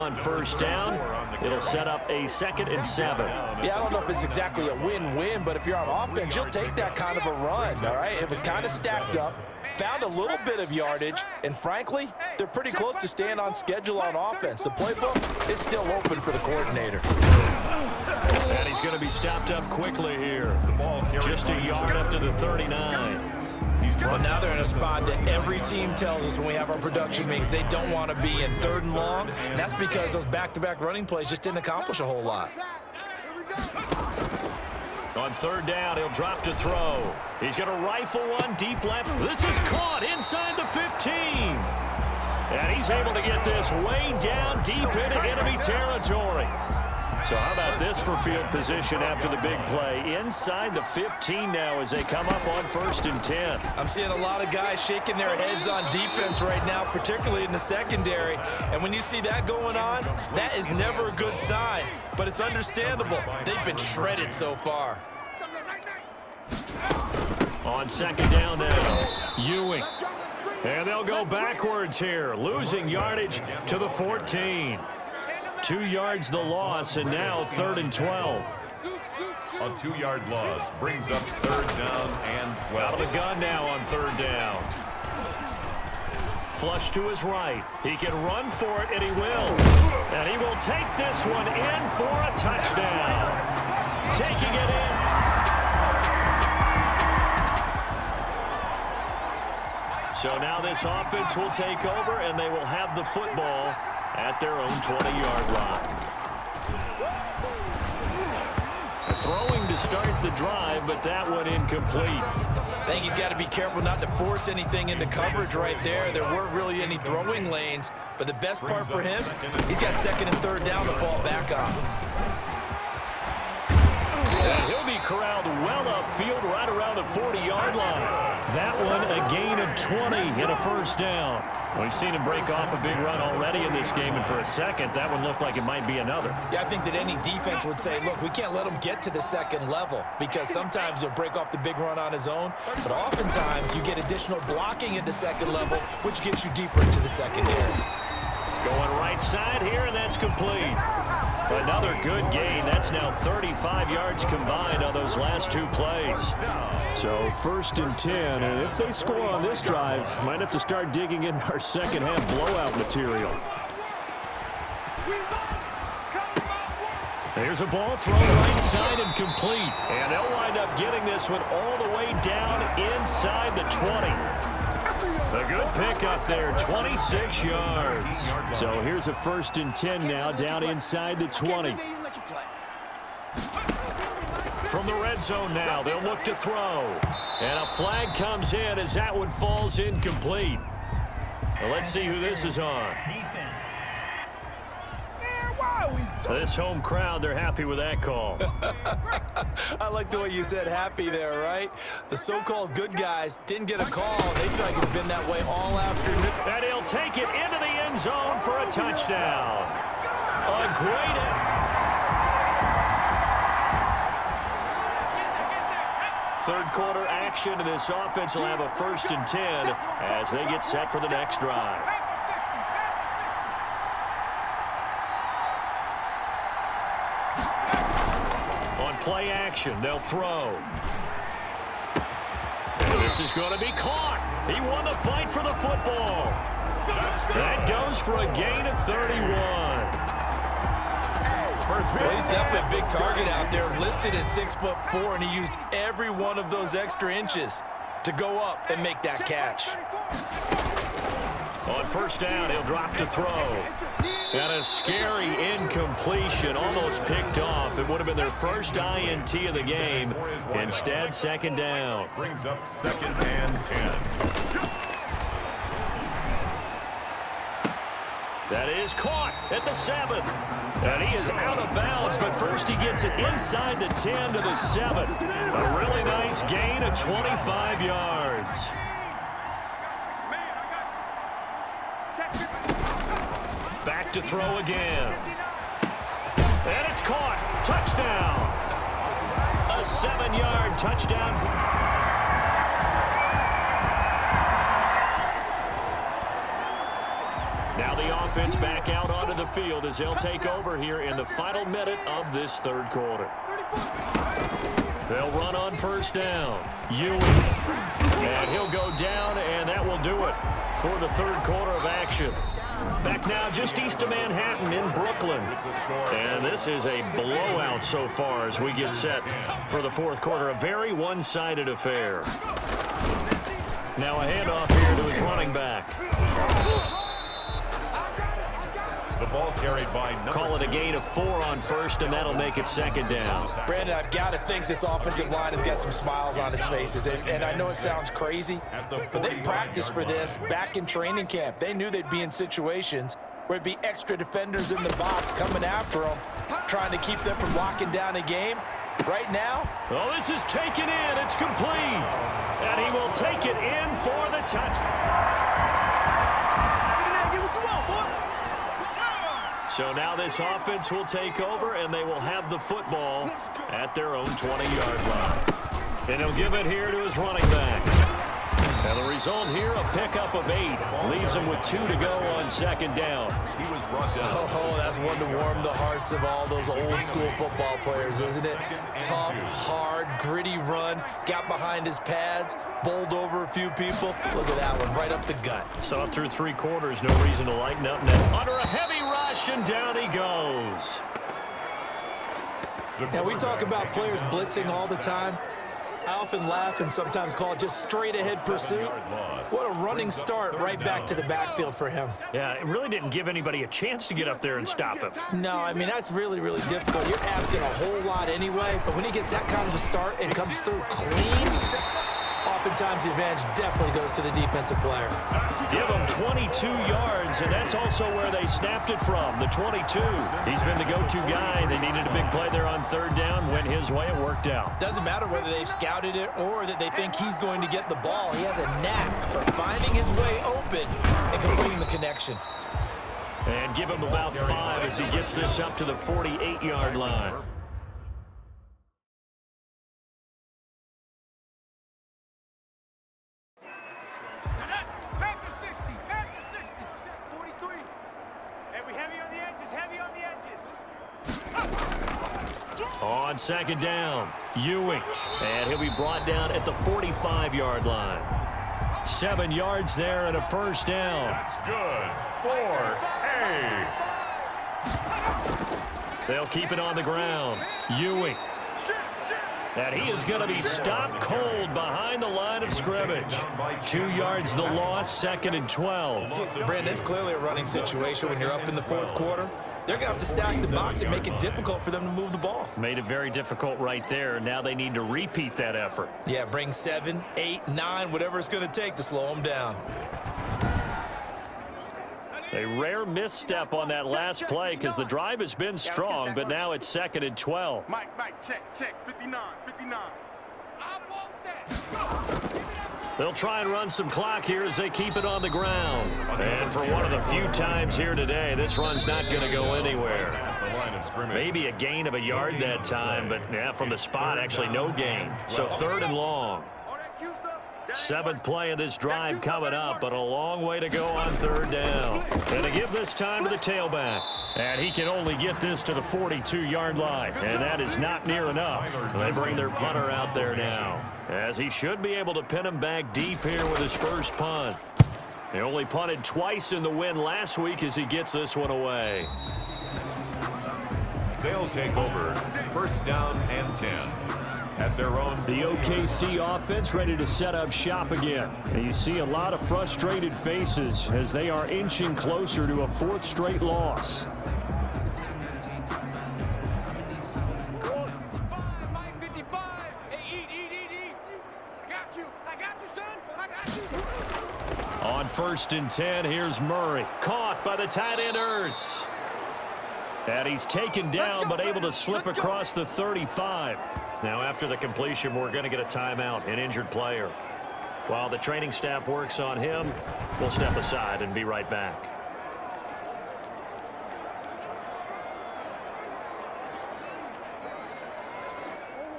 On first down, it'll set up a 2nd and 7. Yeah, I don't know if it's exactly a win-win, but if you're on offense, you'll take that kind of a run, all right? It was kind of stacked up, found a little bit of yardage, and frankly, they're pretty close to staying on schedule on offense. The playbook is still open for the coordinator. And he's going to be stopped up quickly here. Just a yard up to the 39. Well, now they're in a spot that every team tells us when we have our production meetings they don't want to be in, 3rd and long, and that's because those back-to-back running plays just didn't accomplish a whole lot. On 3rd down, he'll drop to throw. He's going to rifle one deep left. This is caught inside the 15. And he's able to get this way down deep into enemy territory. So how about this for field position after the big play? Inside the 15 now as they come up on 1st and 10. I'm seeing a lot of guys shaking their heads on defense right now, particularly in the secondary. And when you see that going on, that is never a good sign. But it's understandable. They've been shredded so far. On 2nd down now, Ewing. And they'll go backwards here, losing yardage to the 14. 2 yards the loss, and now 3rd and 12. A 2-yard loss brings up 3rd down and 12. Out of the gun now on 3rd down. Flush to his right. He can run for it, and he will. And he will take this one in for a touchdown. Taking it in. So now this offense will take over, and they will have the football at their own 20-yard line. Throwing to start the drive, but that one incomplete. I think he's got to be careful not to force anything into coverage right there. There weren't really any throwing lanes, but the best part for him, he's got 2nd and 3rd down to fall back on. And he'll be corralled well upfield right around the 40-yard line. That one a gain of 20 and a 1st down. We've seen him break off a big run already in this game, and for a second, that one looked like it might be another. Yeah, I think that any defense would say, look, we can't let him get to the 2nd level because sometimes he'll break off the big run on his own, but oftentimes you get additional blocking at the 2nd level, which gets you deeper into the secondary. Going right side here, and that's complete. Another good gain. That's now 35 yards combined on those last 2 plays. So 1st and 10, and if they score on this drive, might have to start digging in our second half blowout material. There's a ball thrown right side and complete. And they'll wind up getting this one all the way down inside the 20. A good pick up there, 26 yards. So here's a 1st and 10 now, down inside the 20. From the red zone now, they'll look to throw. And a flag comes in as that one falls incomplete. Well, let's see who this is on. This home crowd, they're happy with that call. I like the way you said happy there, right? The so-called good guys didn't get a call. They feel like it's been that way all afternoon. And he'll take it into the end zone for a touchdown. A great... 3rd quarter action, and this offense will have a 1st and 10 as they get set for the next drive. On play action, they'll throw. And this is going to be caught. He won the fight for the football. That goes for a gain of 31. Well, he's definitely a big target out there, listed as 6'4", and he used every one of those extra inches to go up and make that catch. On 1st down, he'll drop to throw. And a scary incompletion, almost picked off. It would have been their first INT of the game. Instead, 2nd down. Brings up 2nd and 10. That is caught at the 7. And he is out of bounds, but first he gets it inside the 10 to the 7. A really nice gain of 25 yards. Back to throw again. And it's caught. Touchdown. A 7-yard touchdown. Now the offense back out onto the field as they'll take over here in the final minute of this third quarter. They'll run on first down. Ewing. And he'll go down, and that will do it for the third quarter of action. Back now just east of Manhattan in Brooklyn. And this is a blowout so far as we get set for the fourth quarter. A very one-sided affair. Now a handoff here to his running back. The ball carried by Call it a gain of 4 on first, and that'll make it second down. Brandon, I've got to think this offensive line has got some smiles on its faces. And I know it sounds crazy, but they practiced for this back in training camp. They knew they'd be in situations where it'd be extra defenders in the box coming after them, trying to keep them from locking down a game. Right now. Oh, this is taken in. It's complete. And he will take it in for the touchdown. So now this offense will take over, and they will have the football at their own 20-yard line. And he'll give it here to his running back. And the result here, a pickup of 8. Leaves him with 2 to go on second down. He was brought down. Oh, that's one to warm the hearts of all those old-school football players, isn't it? Tough, hard, gritty run. Got behind his pads, bowled over a few people. Look at that one, right up the gut. Saw it through 3 quarters. No reason to lighten up now. Under a heavy rush, and down he goes. Now, we talk about players blitzing all the time. I often laugh and sometimes call it just straight-ahead pursuit. What a running start right back to the backfield for him. Yeah, it really didn't give anybody a chance to get up there and stop him. No, I mean, that's really, really difficult. You're asking a whole lot anyway, but when he gets that kind of a start and comes through clean, oftentimes the advantage definitely goes to the defensive player. Give him 22 yards, and that's also where they snapped it from, the 22. He's been the go-to guy. They needed a big play there on third down. Went his way. It worked out. Doesn't matter whether they've scouted it or that they think he's going to get the ball. He has a knack for finding his way open and completing the connection. And give him about 5 as he gets this up to the 48-yard line. On second down, Ewing. And he'll be brought down at the 45-yard line. 7 yards there and a first down. That's good. 4. They'll keep it on the ground. Ewing. And he is going to be stopped cold behind the line of scrimmage. 2 yards the loss, 2nd and 12. Brandon, it's clearly a running situation when you're up in the fourth quarter. They're going to have to stack the box and make it difficult for them to move the ball. Made it very difficult right there. Now they need to repeat that effort. Yeah, bring 7, 8, 9, whatever it's going to take to slow them down. A rare misstep on that last play because the drive has been strong, but now it's 2nd and 12. Mike, check, 59. I want that. They'll try and run some clock here as they keep it on the ground. And for one of the few times here today, this run's not going to go anywhere. Maybe a gain of a yard that time, but yeah, from the spot, actually no gain. So 3rd and long. 7th play of this drive coming up, but a long way to go on 3rd down. And to give this time to the tailback. And he can only get this to the 42-yard line. And that is not near enough. They bring their punter out there now, as he should be able to pin him back deep here with his first punt. He only punted twice in the win last week as he gets this one away. They'll take over 1st down and 10. At their own. The OKC offense ready to set up shop again. And you see a lot of frustrated faces as they are inching closer to a 4th straight loss. On 1st and 10, here's Murray. Caught by the tight end Ertz. And he's taken down but able to slip across the 35. Now, after the completion, we're going to get a timeout, an injured player. While the training staff works on him, we'll step aside and be right back.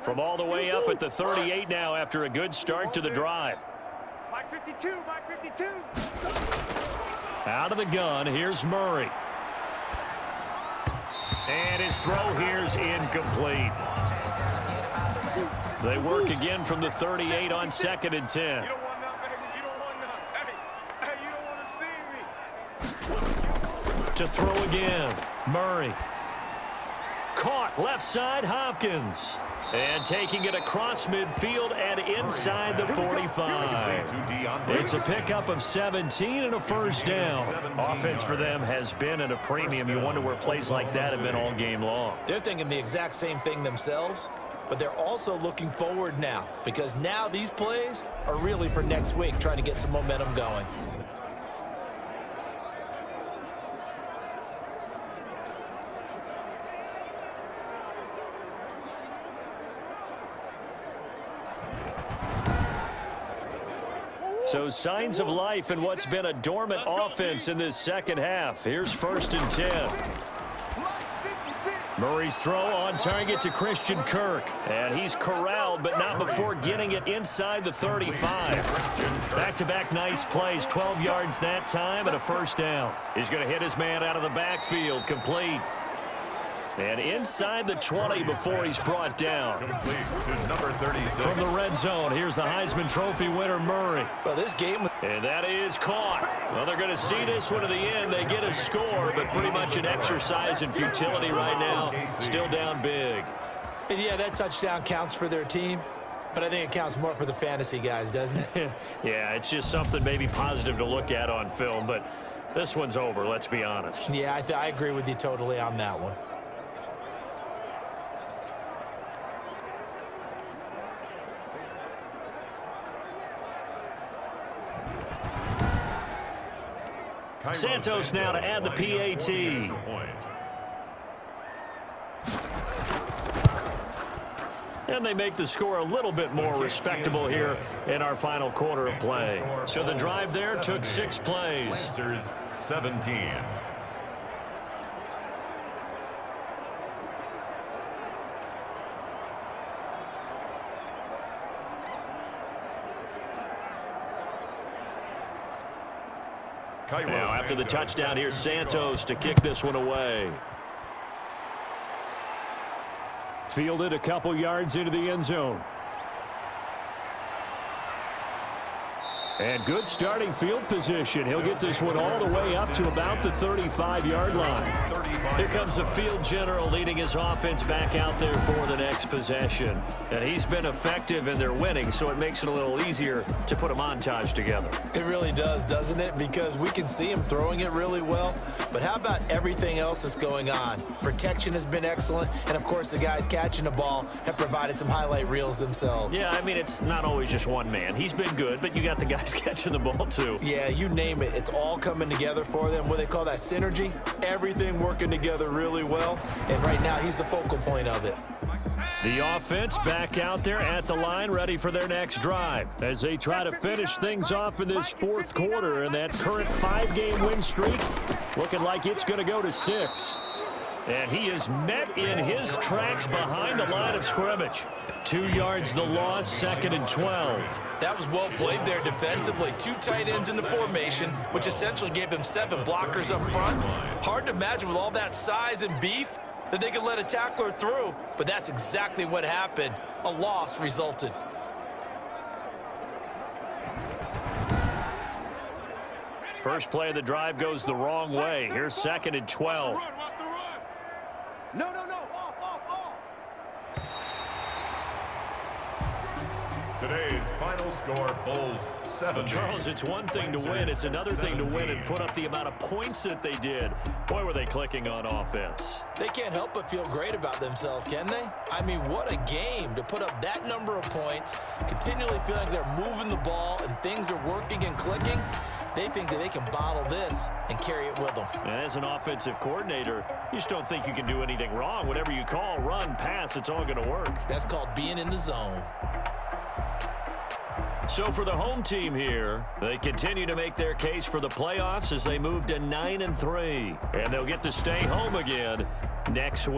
From all the way up at the 38 now after a good start to the drive. Mike 52, Mike 52. Out of the gun, here's Murray. And his throw here's incomplete. They work again from the 38 on 2nd and 10. You don't want none, baby. You don't want none. Hey, you don't want to see me. To throw again, Murray. Caught left side, Hopkins. And taking it across midfield and inside the 45. It's a pickup of 17 and a first down. Offense for them has been at a premium. You wonder where plays like that have been all game long. They're thinking the exact same thing themselves, but they're also looking forward now because now these plays are really for next week, trying to get some momentum going. So signs of life in what's been a dormant offense in this second half. Here's 1st and 10. Murray's throw on target to Christian Kirk. And he's corralled, but not before getting it inside the 35. Back-to-back nice plays, 12 yards that time and a first down. He's going to hit his man out of the backfield, complete. And inside the 20 before he's brought down. Complete to number 36. From the red zone, here's the Heisman Trophy winner, Murray. Well, this game... And that is caught. Well, they're going to see this one to the end. They get a score, but pretty much an exercise in futility right now. Still down big. And yeah, that touchdown counts for their team, but I think it counts more for the fantasy guys, doesn't it? Yeah, it's just something maybe positive to look at on film, but this one's over, let's be honest. Yeah, I agree with you totally on that one. Santos now to add the PAT. And they make the score a little bit more respectable here in our final quarter of play. So the drive there took 6 plays. Lancers 17. Now after the touchdown, here's Santos to kick this one away. Fielded a couple yards into the end zone. And good starting field position. He'll get this one all the way up to about the 35-yard line. Here comes the field general leading his offense back out there for the next possession. And he's been effective in their winning, so it makes it a little easier to put a montage together. It really does, doesn't it? Because we can see him throwing it really well. But how about everything else that's going on? Protection has been excellent. And, of course, the guys catching the ball have provided some highlight reels themselves. Yeah, I mean, it's not always just one man. He's been good, but you got the guys catching the ball too. Yeah, you name it. It's all coming together for them. What they call that synergy. Everything working together really well. And right now, he's the focal point of it. The offense back out there at the line, ready for their next drive as they try to finish things off in this fourth quarter. And that current 5-game win streak looking like it's going to go to 6. And he is met in his tracks behind the line of scrimmage. 2 yards the loss, 2nd and 12. That was well played there defensively. 2 tight ends in the formation, which essentially gave them 7 blockers up front. Hard to imagine with all that size and beef that they could let a tackler through, but that's exactly what happened. A loss resulted. First play of the drive goes the wrong way. Here's 2nd and 12. Watch the run. No. Off. Today's final score, Bulls 7. Charles, it's one thing to win. It's another thing to win and put up the amount of points that they did. Boy, were they clicking on offense. They can't help but feel great about themselves, can they? I mean, what a game to put up that number of points, continually feeling like they're moving the ball and things are working and clicking. They think that they can bottle this and carry it with them. And as an offensive coordinator, you just don't think you can do anything wrong. Whatever you call, run, pass, it's all going to work. That's called being in the zone. So for the home team here, they continue to make their case for the playoffs as they move to 9-3. And they'll get to stay home again next week.